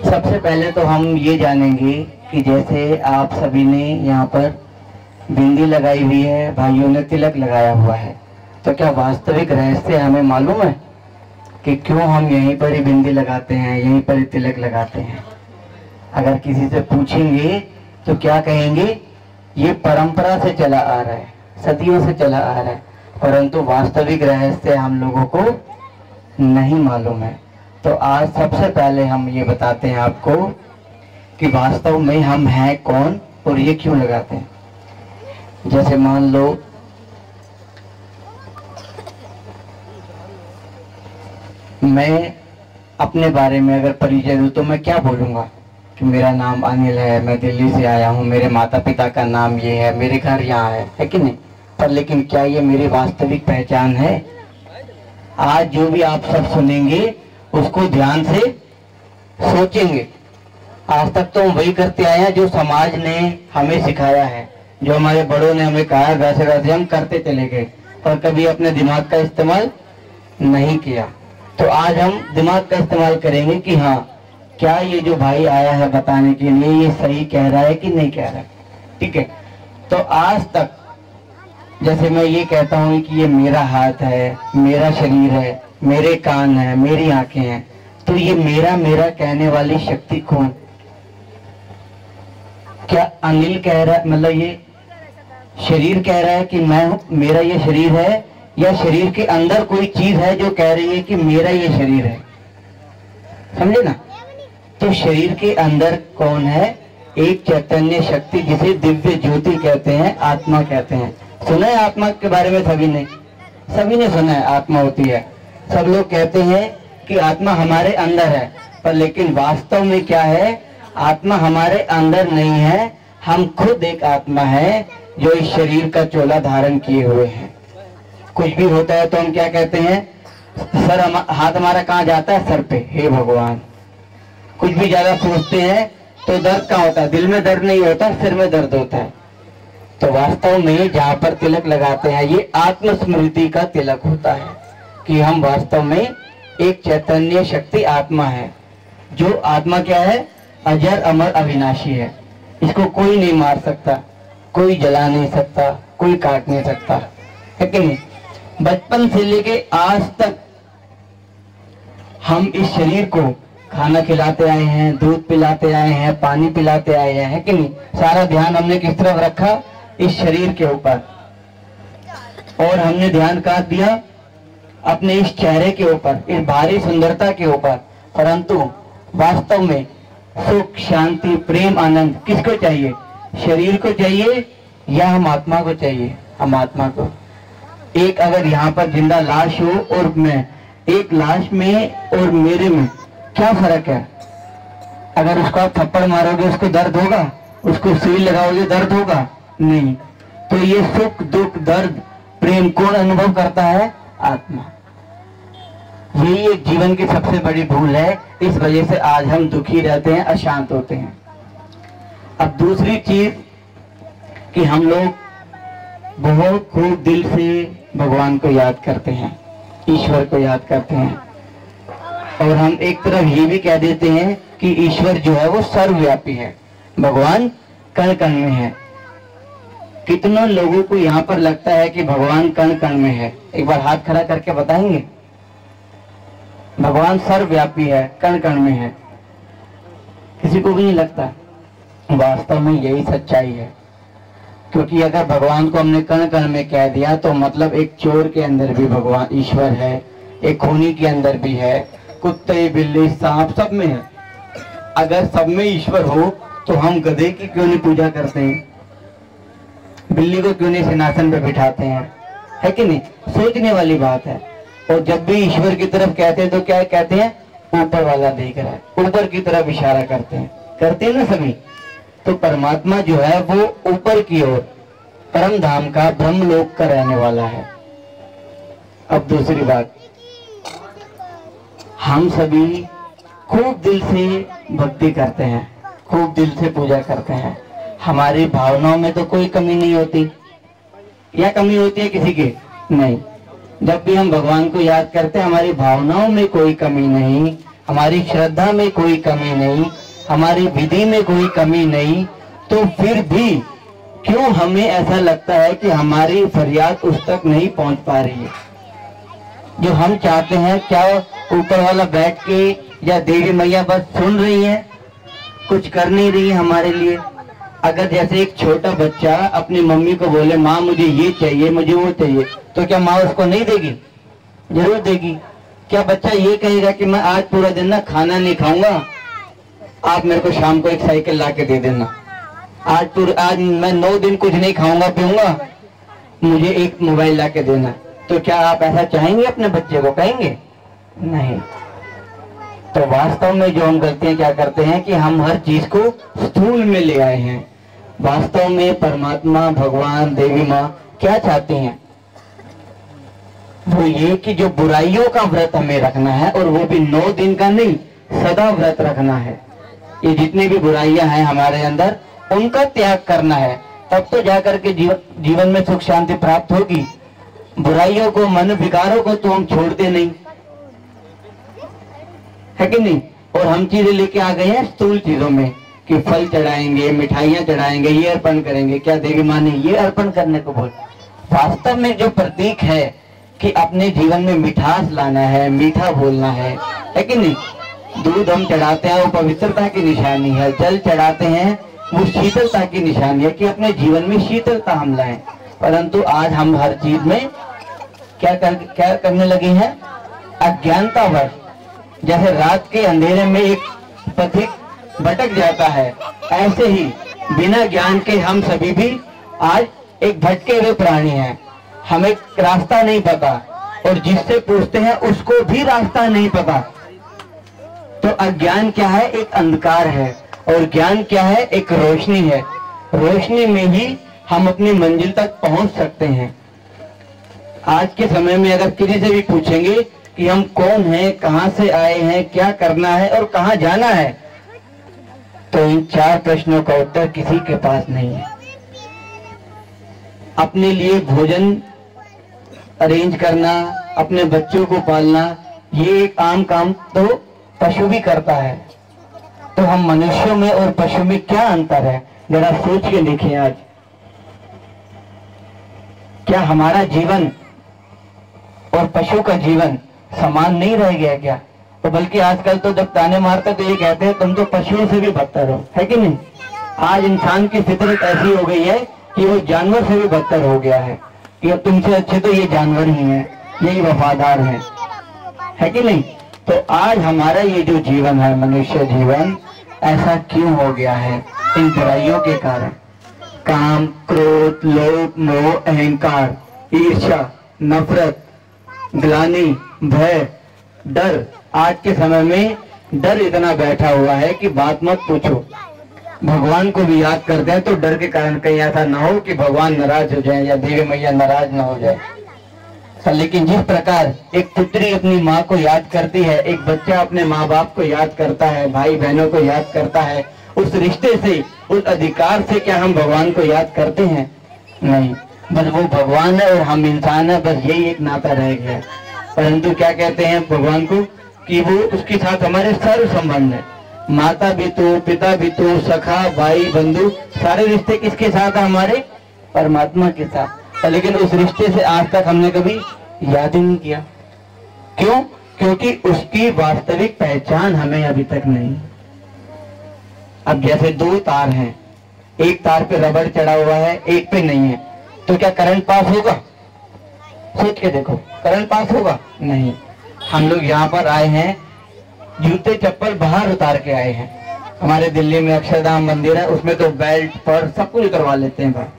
सबसे पहले तो हम ये जानेंगे कि जैसे आप सभी ने यहाँ पर बिंदी लगाई हुई है, भाइयों ने तिलक लगाया हुआ है, तो क्या वास्तविक रहस्य हमें मालूम है कि क्यों हम यहीं पर ही बिंदी लगाते हैं, यहीं पर ही तिलक लगाते हैं? अगर किसी से पूछेंगे तो क्या कहेंगे? ये परंपरा से चला आ रहा है, सदियों से चला आ रहा है, परंतु वास्तविक रहस्य हम लोगों को नहीं मालूम है। तो आज सबसे पहले हम ये बताते हैं आपको कि वास्तव में हम हैं कौन और ये क्यों लगाते हैं। जैसे मान लो मैं अपने बारे में अगर परिचय दूं तो मैं क्या बोलूंगा कि मेरा नाम अनिल है, मैं दिल्ली से आया हूँ, मेरे माता पिता का नाम ये है, मेरे घर यहाँ है कि नहीं? पर लेकिन क्या ये मेरी वास्तविक पहचान है? आज जो भी आप सब सुनेंगे उसको ध्यान से सोचेंगे। आज तक तो हम वही करते आए हैं जो समाज ने हमें सिखाया है, जो हमारे बड़ों ने हमें कहा है, वैसे वैसे हम करते चले गए, पर कभी अपने दिमाग का इस्तेमाल नहीं किया। तो आज हम दिमाग का इस्तेमाल करेंगे कि हाँ, क्या ये जो भाई आया है बताने के लिए ये सही कह रहा है कि नहीं कह रहा है। ठीक है, तो आज तक जैसे मैं ये कहता हूँ कि ये मेरा हाथ है, मेरा शरीर है, मेरे कान है, मेरी आंखें हैं, तो ये मेरा मेरा कहने वाली शक्ति कौन? क्या अनिल कह रहा है, मतलब ये शरीर कह रहा है कि मैं हूं, मेरा ये शरीर है, या शरीर के अंदर कोई चीज है जो कह रही है कि मेरा ये शरीर है? समझे ना? तो शरीर के अंदर कौन है? एक चैतन्य शक्ति जिसे दिव्य ज्योति कहते हैं, आत्मा कहते हैं। सुना है आत्मा के बारे में? सभी ने सुना है आत्मा होती है। सब लोग कहते हैं कि आत्मा हमारे अंदर है, पर लेकिन वास्तव में क्या है? आत्मा हमारे अंदर नहीं है, हम खुद एक आत्मा है जो इस शरीर का चोला धारण किए हुए हैं। कुछ भी होता है तो हम क्या कहते हैं? हाथ हमारा कहाँ जाता है? सर पे। हे भगवान! कुछ भी ज्यादा सोचते हैं तो दर्द कहाँ होता है? दिल में दर्द नहीं होता, सिर में दर्द होता है। तो वास्तव में जहाँ पर तिलक लगाते हैं ये आत्मस्मृति का तिलक होता है कि हम वास्तव में एक चैतन्य शक्ति आत्मा है। जो आत्मा क्या है? अजर अमर अविनाशी है। इसको कोई नहीं मार सकता, कोई जला नहीं सकता, कोई काट नहीं सकता, है कि नहीं? बचपन से लेके आज तक हम इस शरीर को खाना खिलाते आए हैं, दूध पिलाते आए हैं, पानी पिलाते आए हैं, है कि नहीं? सारा ध्यान हमने किस तरफ रखा? इस शरीर के ऊपर। और हमने ध्यान कहाँ दिया? अपने इस चेहरे के ऊपर, इस भारी सुंदरता के ऊपर। परंतु वास्तव में सुख, शांति, प्रेम, आनंद किसको चाहिए? शरीर को चाहिए या हम आत्मा को चाहिए? हम आत्मा को। एक अगर यहाँ पर जिंदा लाश हो और मैं, एक लाश में और मेरे में क्या फर्क है? अगर उसको आप थप्पड़ मारोगे उसको दर्द होगा? उसको सुई लगाओगे दर्द होगा? नहीं। तो ये सुख, दुख, दर्द, प्रेम कौन अनुभव करता है? आत्मा। यही एक जीवन की सबसे बड़ी भूल है। इस वजह से आज हम दुखी रहते हैं, अशांत होते हैं। अब दूसरी चीज कि हम लोग बहुत खूब दिल से भगवान को याद करते हैं, ईश्वर को याद करते हैं, और हम एक तरफ ये भी कह देते हैं कि ईश्वर जो है वो सर्वव्यापी है, भगवान कण कण में है। कितनों लोगों को यहाँ पर लगता है कि भगवान कण कण में है? एक बार हाथ खड़ा करके बताएंगे? भगवान सर्वव्यापी है, कण कण में है। किसी को भी नहीं लगता। वास्तव में यही सच्चाई है, क्योंकि अगर भगवान को हमने कण कण में कह दिया तो मतलब एक चोर के अंदर भी भगवान ईश्वर है, एक खूनी के अंदर भी है, कुत्ते, बिल्ली, सांप सब में है। अगर सब में ईश्वर हो तो हम गधे की क्यों नहीं पूजा करते हैं? बिल्ली को क्यों नहीं सिंहासन पे बिठाते हैं? है कि नहीं? सोचने वाली बात है। और जब भी ईश्वर की तरफ कहते हैं तो क्या कहते हैं? ऊपर वाला देख रहा है, ऊपर की तरफ इशारा करते हैं ना सभी। तो परमात्मा जो है वो ऊपर की ओर, परम धाम का, ब्रह्मलोक का रहने वाला है। अब दूसरी बात, हम सभी खूब दिल से भक्ति करते हैं, खूब दिल से पूजा करते हैं। हमारी भावनाओं में तो कोई कमी नहीं होती, या कमी होती है किसी की? नहीं। जब भी हम भगवान को याद करते हैं हमारी भावनाओं में कोई कमी नहीं, हमारी श्रद्धा में कोई कमी नहीं, हमारी विधि में कोई कमी नहीं, तो फिर भी क्यों हमें ऐसा लगता है कि हमारी फरियाद उस तक नहीं पहुंच पा रही है जो हम चाहते हैं? क्या ऊपर वाला बैठ के या देवी मैया बस सुन रही है, कुछ कर नहीं रही है हमारे लिए? अगर जैसे एक छोटा बच्चा अपनी मम्मी को बोले माँ मुझे ये चाहिए, मुझे वो चाहिए, तो क्या माँ उसको नहीं देगी? जरूर देगी। क्या बच्चा ये कहेगा कि मैं आज पूरा दिन ना खाना नहीं खाऊंगा, आप मेरे को शाम को एक साइकिल ला के दे देना, आज मैं 9 दिन कुछ नहीं खाऊंगा पीऊंगा, मुझे एक मोबाइल ला के देना? तो क्या आप ऐसा चाहेंगे अपने बच्चे को? कहेंगे नहीं। तो वास्तव में जो हम गलतियां क्या करते हैं कि हम हर चीज को स्थूल में ले आए हैं। वास्तव में परमात्मा, भगवान, देवी माँ क्या चाहती हैं? वो ये कि जो बुराइयों का व्रत हमें रखना है, और वो भी 9 दिन का नहीं, सदा व्रत रखना है। ये जितनी भी बुराइयां हैं हमारे अंदर, उनका त्याग करना है, तब तो जाकर के जीवन में सुख शांति प्राप्त होगी। बुराइयों को, मन विकारों को तो हम छोड़ते नहीं, है कि नहीं? और हम चीजें लेके आ गए हैं स्थूल चीजों में कि फल चढ़ाएंगे, मिठाइयां चढ़ाएंगे, ये अर्पण करेंगे। क्या देवी माँ ने ये अर्पण करने को बोल? वास्तव में जो प्रतीक है कि अपने जीवन में मिठास लाना है, मीठा बोलना है कि नहीं? दूध हम चढ़ाते हैं, वो पवित्रता की निशानी है। जल चढ़ाते हैं, वो शीतलता की निशानी है कि अपने जीवन में शीतलता हम लाएं। परंतु आज हम हर चीज में क्या करने लगे हैं? अज्ञानतावश। जैसे रात के अंधेरे में एक पथिक भटक जाता है, ऐसे ही बिना ज्ञान के हम सभी भी आज एक भटके हुए प्राणी हैं। हमें रास्ता नहीं पता, और जिससे पूछते हैं उसको भी रास्ता नहीं पता। तो अज्ञान क्या है? एक अंधकार है, और ज्ञान क्या है? एक रोशनी है। रोशनी में ही हम अपनी मंजिल तक पहुंच सकते हैं। आज के समय में अगर किसी से भी पूछेंगे कि हम कौन हैं, कहां से आए हैं, क्या करना है और कहां जाना है, तो इन 4 प्रश्नों का उत्तर किसी के पास नहीं है। अपने लिए भोजन अरेंज करना, अपने बच्चों को पालना, ये एक आम काम तो पशु भी करता है। तो हम मनुष्यों में और पशु में क्या अंतर है? जरा सोच के देखें। आज क्या हमारा जीवन और पशु का जीवन समान नहीं रह गया क्या? तो बल्कि आजकल तो जब ताने मारते तो ये कहते हैं तुम तो पशुओं से भी बदतर हो, है कि नहीं? आज इंसान की फितरत ऐसी हो गई है कि वो जानवर से भी बदतर हो गया है कि अब तुमसे अच्छे तो ये जानवर ही हैं, यही वफादार हैं, है कि नहीं? तो आज हमारा ये जो जीवन है, मनुष्य जीवन, ऐसा क्यों हो गया है? इन बुराइयों के कारण। काम, क्रोध, लोभ, मोह, अहंकार, ईर्ष्या, नफरत, ग्लानि, भय, डर। आज के समय में डर इतना बैठा हुआ है कि बात मत पूछो। भगवान को भी याद करते हैं तो डर के कारण कहीं ऐसा ना हो कि भगवान नाराज हो जाए या देवी मैया नाराज ना हो जाए। लेकिन जिस प्रकार एक पुत्री अपनी माँ को याद करती है, एक बच्चा अपने माँ बाप को याद करता है, भाई बहनों को याद करता है, उस रिश्ते से, उस अधिकार से क्या हम भगवान को याद करते हैं? नहीं। बस वो भगवान है और हम इंसान है, बस यही एक नाता रह गया। परंतु क्या कहते हैं भगवान को कि वो उसके साथ हमारे सर्व संबंध है। माता भी तो, पिता भी तो, सखा, भाई, बंधु, सारे रिश्ते किसके साथ है? हमारे परमात्मा के साथ। लेकिन उस रिश्ते से आज तक हमने कभी याद ही नहीं किया। क्यों? क्योंकि उसकी वास्तविक पहचान हमें अभी तक नहीं। अब जैसे 2 तार हैं, एक तार पे रबड़ चढ़ा हुआ है, एक पे नहीं है, तो क्या करंट पास होगा? सोच के देखो, करंट पास होगा? नहीं। हम लोग यहाँ पर आए हैं, जूते चप्पल बाहर उतार के आए हैं। हमारे दिल्ली में अक्षरधाम मंदिर है, उसमें तो बेल्ट पर सब कुछ करवा लेते हैं।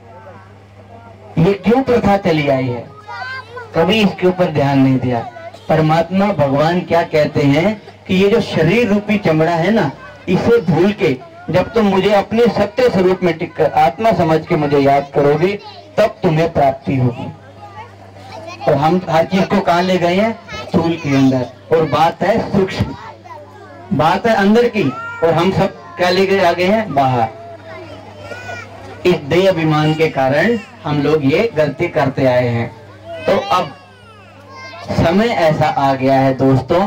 ये क्यों प्रथा चली आई है? कभी इसके ऊपर ध्यान नहीं दिया। परमात्मा भगवान क्या कहते हैं कि ये जो शरीर रूपी चमड़ा है ना, इसे भूल के जब तुम मुझे अपने सत्य स्वरूप में टिक कर आत्मा समझ के मुझे याद करोगे, तब तुम्हें प्राप्ति होगी। और हम हर चीज को कहाँ ले गए हैं? स्थूल के अंदर। और बात है सूक्ष्म, बात है अंदर की, और हम सब क्या ले गए आ गए हैं? बाहर। इस देह अभिमान के कारण हम लोग ये गलती करते आए हैं। तो अब समय ऐसा आ गया है दोस्तों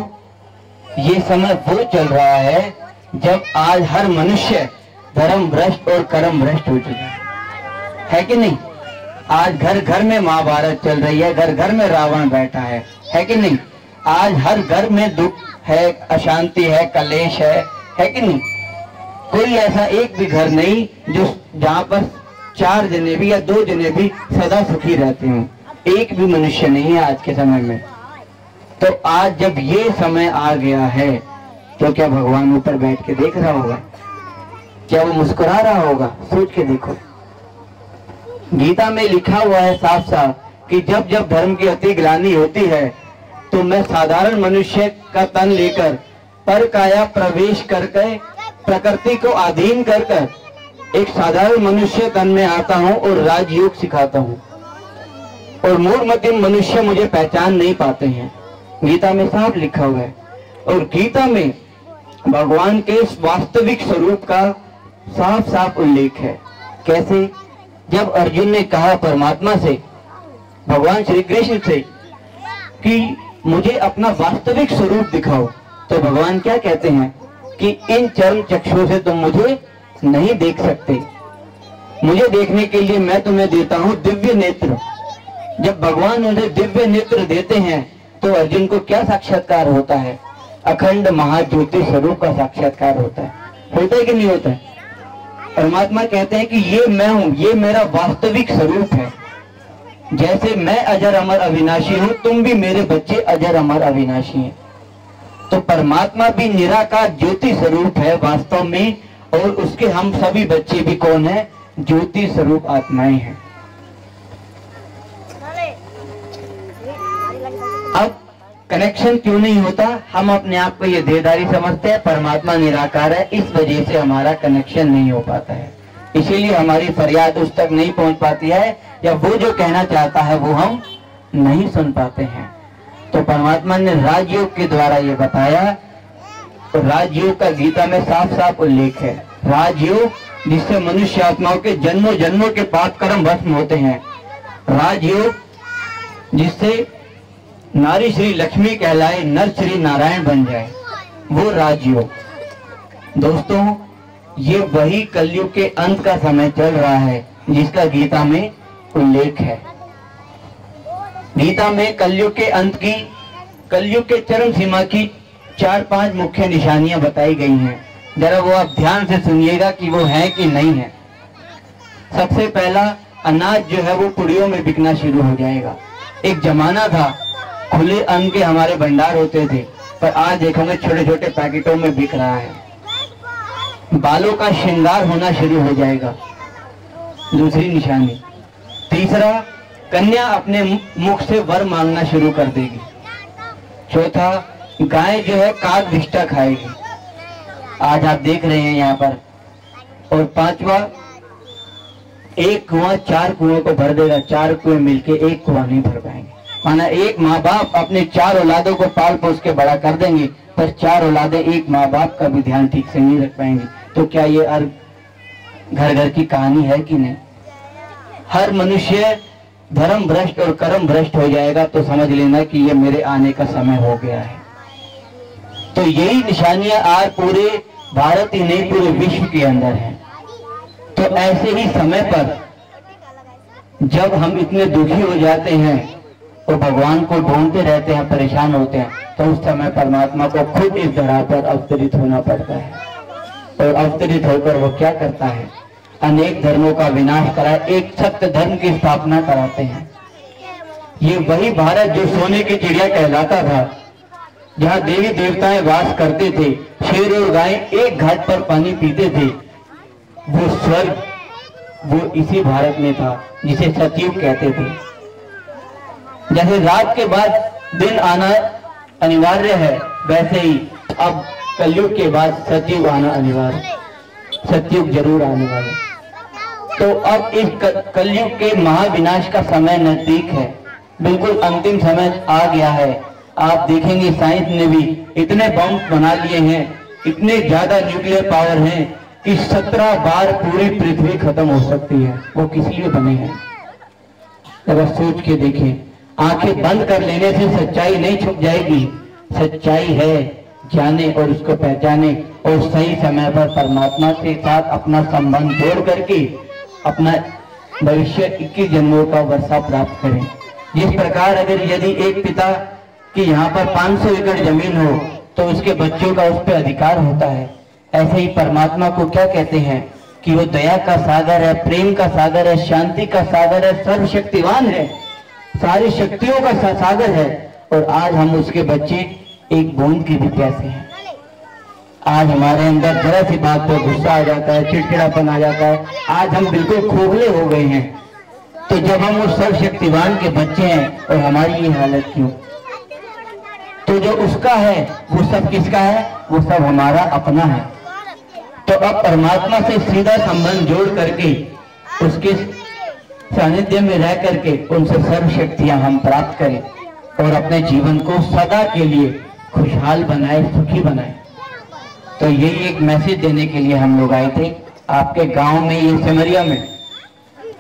ये समय वो चल रहा है जब आज हर मनुष्य धर्म भ्रष्ट और कर्म भ्रष्ट हो चुका है कि नहीं। आज घर घर में महाभारत चल रही है, घर घर में रावण बैठा है कि नहीं। आज हर घर में दुख है, अशांति है, कलेश है कि नहीं। कोई ऐसा एक भी घर नहीं जो जहाँ पर 4 जने भी या 2 जने भी सदा सुखी रहते हों, एक भी मनुष्य नहीं है आज के समय में। तो आज जब ये समय आ गया है तो क्या भगवान ऊपर बैठ के देख रहा होगा? क्या वो मुस्कुरा रहा होगा? सोच के देखो। गीता में लिखा हुआ है साफ साफ कि जब जब धर्म की अति ग्लानि होती है तो मैं साधारण मनुष्य का तन लेकर पर काया प्रवेश करके प्रकृति को अधीन कर एक साधारण मनुष्य तन में आता हूँ और राजयोग सिखाता हूँ, और मूढ़मति मनुष्य मुझे पहचान नहीं पाते हैं। गीता में साफ लिखा हुआ है। और गीता में भगवान के वास्तविक स्वरूप का साफ साफ उल्लेख है। कैसे? जब अर्जुन ने कहा परमात्मा से, भगवान श्री कृष्ण से कि मुझे अपना वास्तविक स्वरूप दिखाओ, तो भगवान क्या कहते हैं कि इन चर्म चक्षुओं से तुम मुझे नहीं देख सकते, मुझे देखने के लिए मैं तुम्हें देता हूं दिव्य नेत्र। जब भगवान उन्हें दिव्य नेत्र देते हैं तो अर्जुन को क्या साक्षात्कार होता है? अखंड महाज्योति स्वरूप का साक्षात्कार होता है कि नहीं होता है? परमात्मा कहते हैं कि ये मैं हूं, ये मेरा वास्तविक स्वरूप है। जैसे मैं अजर अमर अविनाशी हूं, तुम भी मेरे बच्चे अजर अमर अविनाशी हैं। तो परमात्मा भी निराकार ज्योति स्वरूप है वास्तव में, और उसके हम सभी बच्चे भी कौन है? ज्योति स्वरूप आत्माएं हैं। अब कनेक्शन क्यों नहीं होता? हम अपने आप को ये देहधारी समझते हैं, परमात्मा निराकार है, इस वजह से हमारा कनेक्शन नहीं हो पाता है। इसीलिए हमारी फरियाद उस तक नहीं पहुंच पाती है, या वो जो कहना चाहता है वो हम नहीं सुन पाते हैं। तो परमात्मा ने राजयोग के द्वारा ये बताया, तो राजयोग का गीता में साफ साफ उल्लेख है। राजयोग जिससे मनुष्य आत्माओं के जन्मों जन्मों के पाप कर्म भस्म होते हैं। राजयोग जिससे नारी श्री लक्ष्मी कहलाए, नर श्री नारायण बन जाए, वो राजयोग। दोस्तों, ये वही कलयुग के अंत का समय चल रहा है जिसका गीता में उल्लेख है। गीता में कलयुग के अंत की, कलयुग के चरम सीमा की 4-5 मुख्य निशानियां बताई गई हैं। जरा वो आप ध्यान से सुनिएगा कि वो है कि नहीं है। सबसे पहला, अनाज जो है वो पुड़ियों में बिकना शुरू हो जाएगा। एक जमाना था खुले अन्न के हमारे भंडार होते थे, पर आज देखोगे छोटे छोटे पैकेटों में बिक रहा है। बालों का श्रृंगार होना शुरू हो जाएगा, दूसरी निशानी। तीसरा, कन्या अपने मुख से वर मांगना शुरू कर देगी। चौथा, गाय जो है काग विष्ठा खाएगी, आज आप देख रहे हैं यहाँ पर। और पांचवा, एक कुआं 4 कुओं को भर देगा, 4 कुएं मिलके एक कुआं नहीं भर पाएंगे। माना एक माँ बाप अपने 4 औलादों को पाल पोस के बड़ा कर देंगे, पर 4 औलादें एक माँ बाप का भी ध्यान ठीक से नहीं रख पाएंगी। तो क्या ये घर घर की कहानी है कि नहीं? हर मनुष्य धर्म भ्रष्ट और कर्म भ्रष्ट हो जाएगा तो समझ लेना कि ये मेरे आने का समय हो गया है। तो यही निशानियां आज पूरे भारत ही नहीं पूरे विश्व के अंदर हैं। तो ऐसे ही समय पर जब हम इतने दुखी हो जाते हैं और भगवान को ढूंढते रहते हैं, परेशान होते हैं, तो उस समय परमात्मा को खुद इस धरा पर अवतरित होना पड़ता है। और अवतरित होकर वो क्या करता है? अनेक धर्मों का विनाश कराए, एक सत्य धर्म की स्थापना कराते हैं। ये वही भारत जो सोने की चिड़िया कहलाता था, जहाँ देवी देवताएं वास करते थे, शेर और गाय एक घाट पर पानी पीते थे, वो स्वर्ग वो इसी भारत में था जिसे सतयुग कहते थे। जैसे रात के बाद दिन आना अनिवार्य है, वैसे ही अब कलयुग के बाद सतयुग आना अनिवार्य, सतयुग जरूर आने वाला। तो अब इस कलयुग के महाविनाश का समय नजदीक है, बिल्कुल अंतिम समय आ गया है। आप देखेंगे साइंस ने भी इतने बम बना लिए हैं, इतने ज्यादा न्यूक्लियर पावर हैं कि 17 बार पूरी पृथ्वी खत्म हो सकती है। वो किस लिए बने हैं? अगर सोच के देखें, आंखें बंद कर लेने से सच्चाई नहीं छुप जाएगी। सच्चाई है जाने और उसको पहचाने और सही समय पर परमात्मा के साथ अपना संबंध जोड़ करके अपना भविष्य 21 जन्मों का वर्षा प्राप्त करें। जिस प्रकार अगर यदि एक पिता कि यहाँ पर 500 एकड़ जमीन हो तो उसके बच्चों का उस पर अधिकार होता है, ऐसे ही परमात्मा को क्या कहते हैं कि वो दया का सागर है, प्रेम का सागर है, शांति का सागर है, सर्वशक्तिवान है, सारी शक्तियों का सागर है। और आज हम उसके बच्चे एक बूंद की भी प्यासे हैं। आज हमारे अंदर जरा सी बात पर गुस्सा आ जाता है, चिड़चिड़ापन आ जाता है, आज हम बिल्कुल खोखले हो गए हैं। तो जब हम उस सर्वशक्तिवान के बच्चे हैं और हमारी ये हालत क्यों? तो जो उसका है वो सब किसका है? वो सब हमारा अपना है। तो अब परमात्मा से सीधा संबंध जोड़ करके उसके सानिध्य में रह करके उनसे सर्व शक्तियां हम प्राप्त करें और अपने जीवन को सदा के लिए खुशहाल बनाए, सुखी बनाए। तो यही एक मैसेज देने के लिए हम लोग आए थे। आपके गांव में, ये सिमरिया में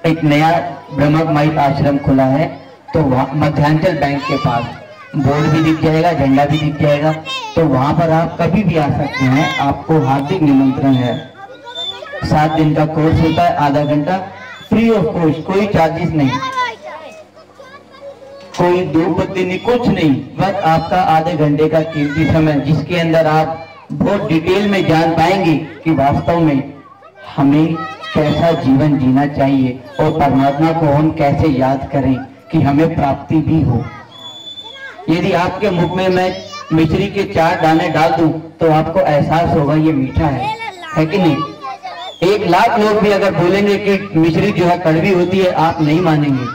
एक नया ब्रह्मा कुमारी आश्रम खुला है, तो वहाँ मध्यांचल बैंक के पास बोर्ड भी दिख जाएगा, झंडा भी दिख जाएगा। तो वहां पर आप कभी भी आ सकते हैं, आपको हार्दिक निमंत्रण है। 7 दिन का कोर्स होता है, आधा घंटा फ्री ऑफ कॉस्ट, कोई चार्जेस नहीं, कोई धूपबत्ती नहीं, कुछ नहीं, बस आपका आधे घंटे का कीमती समय, जिसके अंदर आप बहुत डिटेल में जान पाएंगे कि वास्तव में हमें कैसा जीवन जीना चाहिए और परमात्मा को हम कैसे याद करें कि हमें प्राप्ति भी हो। यदि आपके मुख में मैं मिश्री के 4 दाने डाल दूं तो आपको एहसास होगा ये मीठा है कि नहीं? 1 लाख लोग भी अगर बोलेंगे कि मिश्री जो है कड़वी होती है, आप नहीं मानेंगे।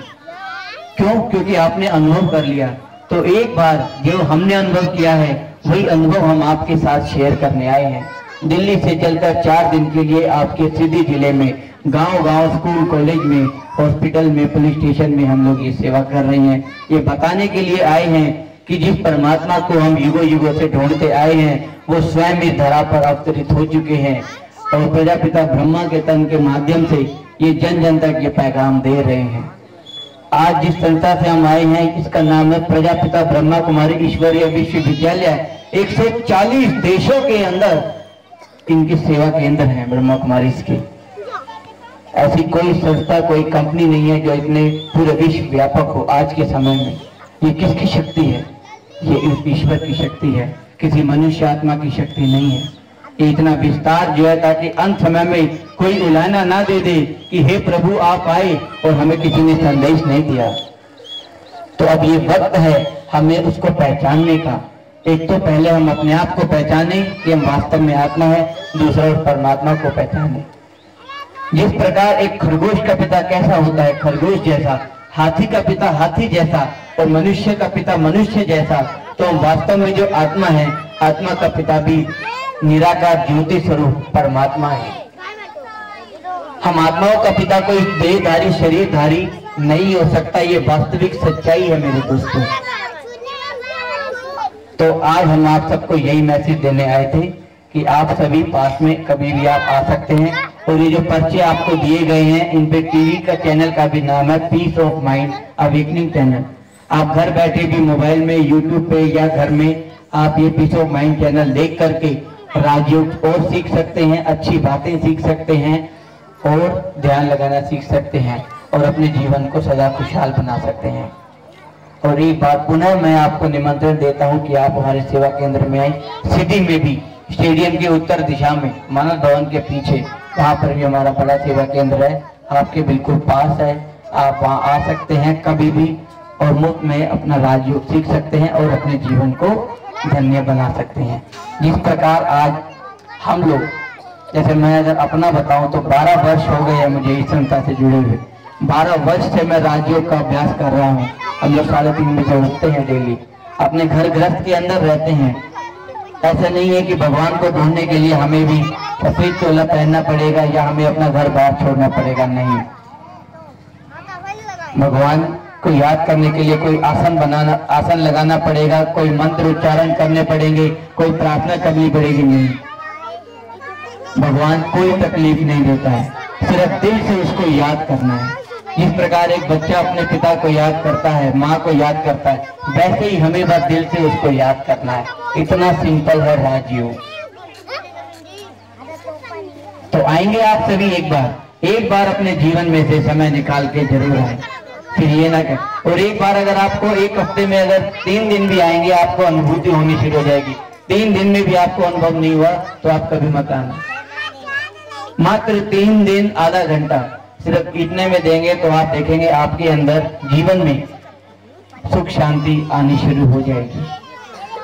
क्यों? क्योंकि आपने अनुभव कर लिया। तो एक बार जो हमने अनुभव किया है वही अनुभव हम आपके साथ शेयर करने आए हैं। दिल्ली से चलकर 4 दिन के लिए आपके सीधी जिले में गांव-गांव, स्कूल, कॉलेज में, हॉस्पिटल में, पुलिस स्टेशन में हम लोग ये सेवा कर रहे हैं। ये बताने के लिए आए हैं कि जिस परमात्मा को हम युगों युगों से ढूंढते आए हैं वो स्वयं इस धरा पर अवतरित हो चुके हैं और प्रजापिता ब्रह्मा के तन के माध्यम से ये जन जन तक ये पैगाम दे रहे हैं। आज जिस संस्था से हम आए हैं इसका नाम है प्रजापिता ब्रह्मा कुमारी ईश्वरीय विश्वविद्यालय। 140 देशों के अंदर इनकी सेवा केंद्र है ब्रह्मा कुमारी के। ऐसी कोई संस्था, कोई कंपनी नहीं है जो इतने पूरे विश्व व्यापक हो आज के समय में। ये किसकी शक्ति है? ये ईश्वर की शक्ति है, किसी मनुष्य आत्मा की शक्ति नहीं है। ये इतना विस्तार जो है ताकि अंत समय में कोई उलाहना ना दे दे कि हे प्रभु आप आए और हमें किसी ने संदेश नहीं दिया। तो अब ये वक्त है हमें उसको पहचानने का। एक तो पहले हम अपने आप को पहचाने कि हम वास्तव में आत्मा है, दूसरा परमात्मा को पहचाने। जिस प्रकार एक खरगोश का पिता कैसा होता है, खरगोश जैसा, हाथी का पिता हाथी जैसा और मनुष्य का पिता मनुष्य जैसा, तो हम वास्तव में जो आत्मा है, आत्मा का पिता भी निराकार ज्योति स्वरूप परमात्मा है। हम आत्माओं का पिता कोई देहधारी शरीरधारी नहीं हो सकता, ये वास्तविक सच्चाई है मेरे दोस्तों। तो आज हम आप सबको यही मैसेज देने आए थे कि आप सभी पास में कभी भी आप आ सकते हैं। और ये जो पर्चे आपको दिए गए हैं इन पे टीवी का चैनल का भी नाम है peace of mind awakening channel. आप घर बैठे भी मोबाइल में, यूट्यूब पे या घर में आप ये पीस ऑफ माइंड चैनल देख करके राजयोग और सीख सकते हैं, अच्छी बातें सीख सकते हैं और ध्यान लगाना सीख सकते हैं और अपने जीवन को सदा खुशहाल बना सकते हैं। और एक बार पुनः मैं आपको निमंत्रण देता हूं कि आप हमारे सेवा केंद्र में आए। सिटी में भी स्टेडियम के उत्तर दिशा में मानव भवन के पीछे वहां पर भी हमारा बड़ा सेवा केंद्र है, आपके बिल्कुल पास है। आप वहां आ सकते हैं कभी भी और मुफ्त में अपना राजयोग सीख सकते हैं और अपने जीवन को धन्य बना सकते हैं। जिस प्रकार आज हम लोग, जैसे मैं अगर अपना बताऊं तो 12 वर्ष हो गए हैं मुझे इस संस्था से जुड़े हुए। 12 वर्ष से मैं राजयोग का अभ्यास कर रहा हूँ। हम लोग 3:30 बजे उठते हैं डेली, अपने घर गृहस्थ के अंदर रहते हैं। ऐसा नहीं है कि भगवान को ढूंढने के लिए हमें भी सफेद चोला पहनना पड़ेगा या हमें अपना घर बाहर छोड़ना पड़ेगा, नहीं। भगवान को याद करने के लिए कोई आसन लगाना पड़ेगा, कोई मंत्र उच्चारण करने पड़ेंगे, कोई प्रार्थना करनी पड़ेगी, नहीं। भगवान कोई तकलीफ नहीं देता है, सिर्फ दिल से उसको याद करना है। जिस प्रकार एक बच्चा अपने पिता को याद करता है, माँ को याद करता है, वैसे ही हमें बस दिल से उसको याद करना है। इतना सिंपल है राजयोग। तो आएंगे आप सभी एक बार अपने जीवन में से समय निकाल के जरूर आए, फिर ये ना कर। और एक बार अगर आपको एक हफ्ते में अगर 3 दिन भी आएंगे, आपको अनुभूति होनी शुरू हो जाएगी। 3 दिन में भी आपको अनुभव नहीं हुआ तो आप कभी मत आना। मात्र 3 दिन आधा घंटा सिर्फ इतने में देंगे तो आप देखेंगे आपके अंदर जीवन में सुख शांति आनी शुरू हो जाएगी।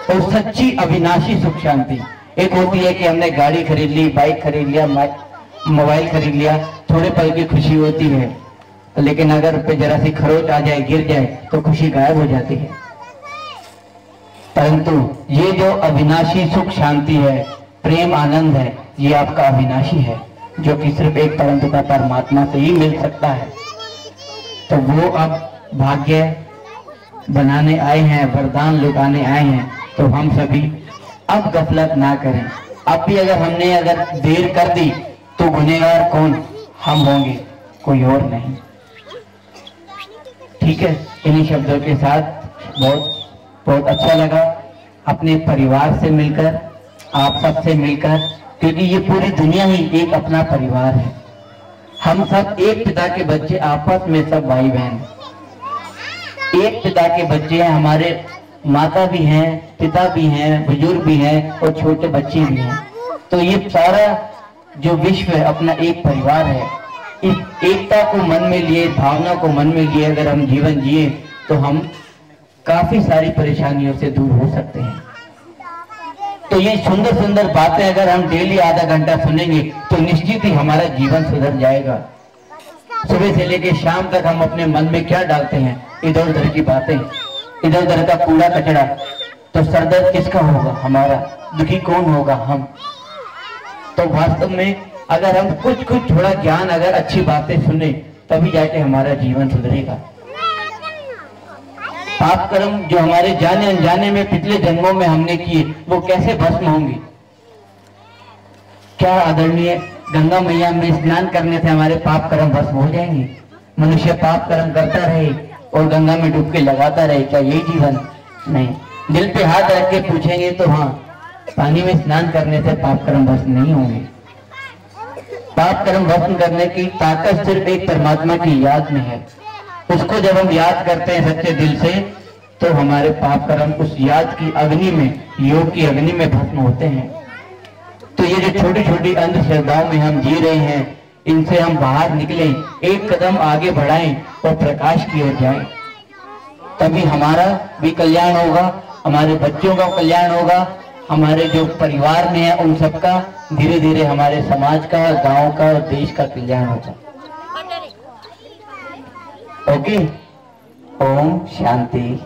और सच्ची अविनाशी सुख शांति। एक होती है कि हमने गाड़ी खरीद ली, बाइक खरीद लिया, मोबाइल खरीद लिया, थोड़े पल की खुशी होती है, लेकिन अगर पे जरा सी खरोच आ जाए, गिर जाए तो खुशी गायब हो जाती है। परंतु ये जो अविनाशी सुख शांति है, प्रेम आनंद है, ये आपका अविनाशी है, जो कि सिर्फ एक परंतु परमात्मा से ही मिल सकता है। तो वो अब भाग्य बनाने आए हैं, वरदान लुटाने आए हैं। तो हम सभी अब गफलत ना करें। अब भी अगर देर कर दी तो गुनहगार कौन? हम होंगे, कोई और नहीं। ठीक है, इन्हीं शब्दों के साथ बहुत अच्छा लगा अपने परिवार से मिलकर, आप सबसे मिलकर, क्योंकि ये पूरी दुनिया ही एक अपना परिवार है। हम सब एक पिता के बच्चे, आपस में सब भाई बहन एक पिता के बच्चे हैं। हमारे माता भी हैं, पिता भी हैं, बुजुर्ग भी हैं और छोटे बच्चे भी हैं। तो ये सारा जो विश्व है अपना एक परिवार है। इस एकता को मन में लिए, भावना को मन में लिए अगर हम जीवन जिए तो हम काफी सारी परेशानियों से दूर हो सकते हैं। तो ये सुंदर सुंदर बातें अगर हम डेली आधा घंटा सुनेंगे तो निश्चित ही हमारा जीवन सुधर जाएगा। सुबह से लेकर शाम तक हम अपने मन में क्या डालते हैं? इधर उधर की बातें, इधर उधर का कूड़ा कचरा। तो सरदर्द किसका होगा? हमारा। दुखी कौन होगा? हम। तो वास्तव में अगर हम कुछ थोड़ा ज्ञान, अगर अच्छी बातें सुने, तभी जाके हमारा जीवन सुधरेगा। पाप कर्म जो हमारे जाने अनजाने में पिछले जन्मों में हमने किए, वो कैसे भस्म होंगे? क्या आदरणीय गंगा मैया में स्नान करने से हमारे पाप कर्म भस्म हो जाएंगे? मनुष्य पाप कर्म करता रहे और गंगा में डुबकी लगाता रहे, क्या यही जीवन? नहीं। दिल पे हाथ रख के पूछेंगे तो हाँ, पानी में स्नान करने से पाप कर्म भस्म नहीं होंगे। पाप कर्म भस्म करने की ताकत सिर्फ एक परमात्मा की याद में है। उसको जब हम याद करते हैं सच्चे दिल से, तो हमारे पाप कर्म उस याद की अग्नि में, योग की अग्नि में भस्म होते हैं। तो ये जो छोटी छोटी अंधश्रद्धाओं में हम जी रहे हैं, इनसे हम बाहर निकलें, एक कदम आगे बढ़ाएं और प्रकाश की ओर जाएं। तभी हमारा भी कल्याण होगा, हमारे बच्चों का कल्याण होगा, हमारे जो परिवार में है उन सबका, धीरे धीरे हमारे समाज का, गांव का और देश का कल्याण होगा। ओके, ओम शांति।